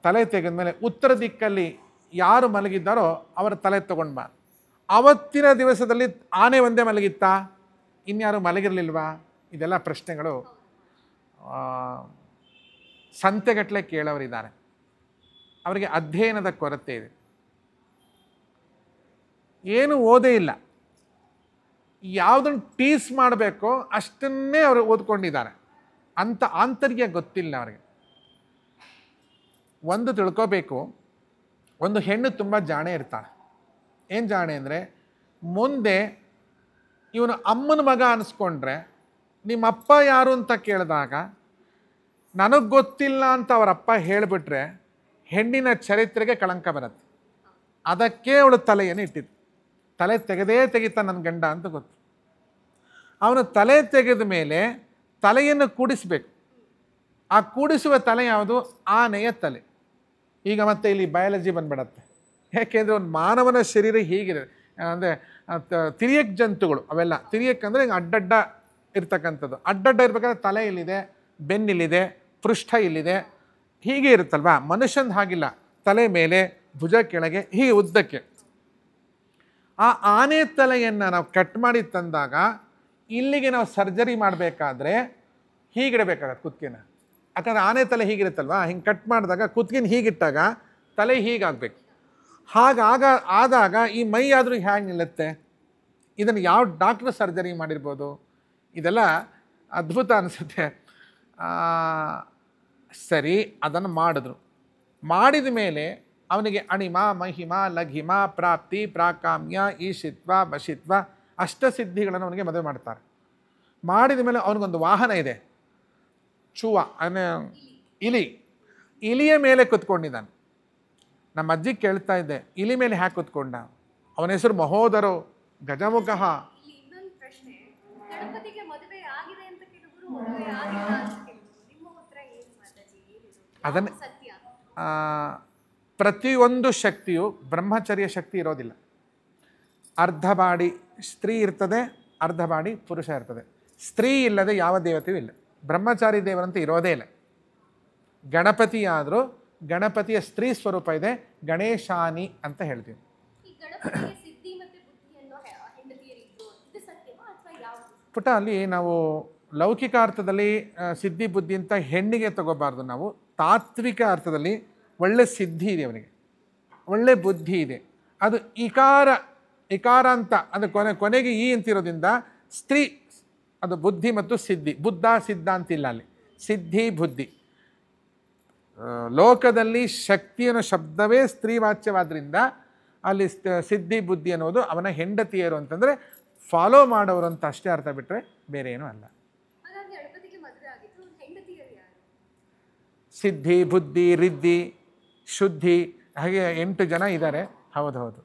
ತಲೆ ತೆಗೆದ ಮೇಲೆ ಉತ್ತರ ದಿಕ್ಕಲ್ಲಿ ಯಾರು ಮಲಗಿದ್ದಾರೋ ಅವರ ತಲೆ ತಗೊಂಡು ಬಾ. ಅವತ್ತಿನ ದಿವಸದಲ್ಲಿ ಆನೆ ಒಂದೇ ಮಲಗಿತ್ತಾ, ಇನ್ಯಾರು ಮಲಗಿರಲಿಲ್ವಾ? ಇದೆಲ್ಲ ಪ್ರಶ್ನೆಗಳು ಸಂತೆಗಟ್ಟಲೆ ಕೇಳೋರಿದ್ದಾರೆ. ಅವರಿಗೆ ಅಧ್ಯಯನದ ಕೊರತೆ ಇದೆ, ಏನು ಓದೇ ಇಲ್ಲ. ಯಾವುದನ್ನು ಟೀಸ್ ಮಾಡಬೇಕೋ ಅಷ್ಟನ್ನೇ ಅವರು ಓದ್ಕೊಂಡಿದ್ದಾರೆ. ಅಂಥ ಆಂತರ್ಯ ಗೊತ್ತಿಲ್ಲ ಅವರಿಗೆ. ಒಂದು ತಿಳ್ಕೋಬೇಕು, ಒಂದು ಹೆಣ್ಣು ತುಂಬ ಜಾಣೆ ಇರ್ತಾಳೆ. ಏನು ಜಾಣೆ ಅಂದರೆ, ಮುಂದೆ ಇವನು ಅಮ್ಮನ ಮಗ ಅನಿಸ್ಕೊಂಡ್ರೆ ನಿಮ್ಮಪ್ಪ ಯಾರು ಅಂತ ಕೇಳಿದಾಗ ನನಗೆ ಗೊತ್ತಿಲ್ಲ ಅಂತ ಅವರಪ್ಪ ಹೇಳಿಬಿಟ್ರೆ ಹೆಣ್ಣಿನ ಚರಿತ್ರೆಗೆ ಕಳಂಕ ಬರುತ್ತೆ. ಅದಕ್ಕೆ ಅವಳು ತಲೆಯನ್ನು ಇಟ್ಟಿದ್ದು. ತಲೆ ತೆಗೆದೇ ತೆಗಿತಾ ನನ್ನ ಗಂಡ ಅಂತ ಗೊತ್ತು. ಅವನು ತಲೆ ತೆಗೆದ ಮೇಲೆ ತಲೆಯನ್ನು ಕೂಡಿಸಬೇಕು. ಆ ಕೂಡಿಸುವ ತಲೆ ಯಾವುದು? ಆನೆಯ ತಲೆ. ಈಗ ಮತ್ತೆ ಇಲ್ಲಿ ಬಯಾಲಜಿ ಬಂದ್ಬಿಡತ್ತೆ. ಯಾಕೆಂದರೆ ಒಂದು ಮಾನವನ ಶರೀರ ಹೀಗಿದೆ, ಅಂದರೆ ತಿರಿಯಕ್ ಜಂತುಗಳು ಅವೆಲ್ಲ. ತಿರಿಯಕ್ ಅಂದರೆ ಅಡ್ಡಡ್ಡ ಇರ್ತಕ್ಕಂಥದ್ದು. ಅಡ್ಡಡ್ಡ ಇರ್ಬೇಕಾದ್ರೆ ತಲೆ ಇಲ್ಲಿದೆ, ಬೆನ್ನಿಲ್ಲಿದೆ, ಪೃಷ್ಠ ಇಲ್ಲಿದೆ, ಹೀಗೆ ಇರುತ್ತಲ್ವಾ. ಮನುಷ್ಯಂದು ಹಾಗಿಲ್ಲ, ತಲೆ ಮೇಲೆ, ಭುಜ ಕೆಳಗೆ, ಹೀಗೆ ಉದ್ದಕ್ಕೆ. ಆ ಆನೆ ತಲೆಯನ್ನು ನಾವು ಕಟ್ ಮಾಡಿ ತಂದಾಗ ಇಲ್ಲಿಗೆ ನಾವು ಸರ್ಜರಿ ಮಾಡಬೇಕಾದ್ರೆ ಹೀಗಿಡಬೇಕಾಗತ್ತೆ ಕುತ್ತಿಗೆನ. ಯಾಕಂದರೆ ಆನೆ ತಲೆ ಹೀಗಿರುತ್ತಲ್ವಾ, ಹಿಂಗೆ ಕಟ್ ಮಾಡಿದಾಗ ಕುತ್ತಿಗೆನ ಹೀಗಿಟ್ಟಾಗ ತಲೆ ಹೀಗಾಗಬೇಕು. ಆದಾಗ ಈ ಮೈ ಆದರೂ ಹೇಗೆ ನಿಲ್ಲುತ್ತೆ? ಇದನ್ನು ಯಾವ ಡಾಕ್ಟ್ರ್ ಸರ್ಜರಿ ಮಾಡಿರ್ಬೋದು? ಇದೆಲ್ಲ ಅದ್ಭುತ ಅನಿಸುತ್ತೆ. ಸರಿ, ಅದನ್ನು ಮಾಡಿದ್ರು. ಮಾಡಿದ ಮೇಲೆ ಅವನಿಗೆ ಅಣಿಮ, ಮಹಿಮ, ಲಘಿಮ, ಪ್ರಾಪ್ತಿ, ಪ್ರಾಕಾಮ್ಯ, ಈಶಿತ್ವ, ಬಶಿತ್ವ, ಅಷ್ಟಸಿದ್ಧಿಗಳನ್ನು ಅವನಿಗೆ ಮದುವೆ ಮಾಡ್ತಾರೆ. ಮಾಡಿದ ಮೇಲೆ ಅವನಿಗೊಂದು ವಾಹನ ಇದೆ, ಚೂವ, ಇಲಿಯ ಮೇಲೆ ಕುತ್ಕೊಂಡಿದ್ದಾನೆ. ನಮ್ಮ ಅಜ್ಜಿ ಕೇಳ್ತಾ ಇದ್ದೆ, ಇಲಿ ಮೇಲೆ ಹ್ಯಾಕೆ ಕುತ್ಕೊಂಡ? ಅವನ ಹೆಸರು ಮಹೋದರೋ ಗಜಮುಖ. ಅದನ್ನು ಪ್ರತಿಯೊಂದು ಶಕ್ತಿಯು ಬ್ರಹ್ಮಚರ್ಯ ಶಕ್ತಿ ಇರೋದಿಲ್ಲ. ಅರ್ಧ ಬಾಡಿ ಸ್ತ್ರೀ ಇರ್ತದೆ, ಅರ್ಧ ಬಾಡಿ ಪುರುಷ ಇರ್ತದೆ. ಸ್ತ್ರೀ ಇಲ್ಲದೆ ಯಾವ ದೇವತೆಯೂ ಇಲ್ಲ. ಬ್ರಹ್ಮಚಾರಿ ದೇವರಂತ ಇರೋದೇ ಇಲ್ಲ. ಗಣಪತಿ ಆದರೂ ಗಣಪತಿಯ ಸ್ತ್ರೀ ಸ್ವರೂಪ ಇದೆ, ಗಣೇಶಾನಿ ಅಂತ ಹೇಳ್ತೀವಿ. ಪುಟ ಅಲ್ಲಿ ನಾವು ಲೌಕಿಕ ಅರ್ಥದಲ್ಲಿ ಸಿದ್ಧಿ ಬುದ್ಧಿ ಅಂತ ಹೆಣ್ಣಿಗೆ ತಗೋಬಾರ್ದು. ನಾವು ತಾತ್ವಿಕ ಅರ್ಥದಲ್ಲಿ ಒಳ್ಳೆ ಸಿದ್ಧಿ ಇದೆ ಅವನಿಗೆ, ಒಳ್ಳೆ ಬುದ್ಧಿ ಇದೆ. ಅದು ಇಕಾರ ಅಂತ, ಅದು ಕೊನೆಗೆ ಈ ಅಂತಿರೋದ್ರಿಂದ ಸ್ತ್ರೀ, ಅದು ಬುದ್ಧಿ ಮತ್ತು ಸಿದ್ಧಿ. ಬುದ್ಧ ಸಿದ್ಧ ಅಂತಿಲ್ಲ ಅಲ್ಲಿ, ಸಿದ್ಧಿ ಬುದ್ಧಿ. ಲೋಕದಲ್ಲಿ ಶಕ್ತಿಯನ್ನು ಶಬ್ದವೇ ಸ್ತ್ರೀವಾಚ್ಯವಾದ್ರಿಂದ ಅಲ್ಲಿ ಸಿದ್ಧಿ ಬುದ್ಧಿ ಅನ್ನೋದು ಅವನ ಹೆಂಡತಿಯರು ಅಂತಂದರೆ ಫಾಲೋ ಮಾಡೋರು ಅಂತ ಅಷ್ಟೇ ಅರ್ಥ, ಬಿಟ್ಟರೆ ಬೇರೆ ಏನೂ ಅಲ್ಲ. ಸಿದ್ಧಿ, ಬುದ್ಧಿ, ರಿದ್ಧಿ, ಶುದ್ಧಿ, ಹಾಗೆ 8 ಜನ ಇದ್ದಾರೆ. ಹೌದು.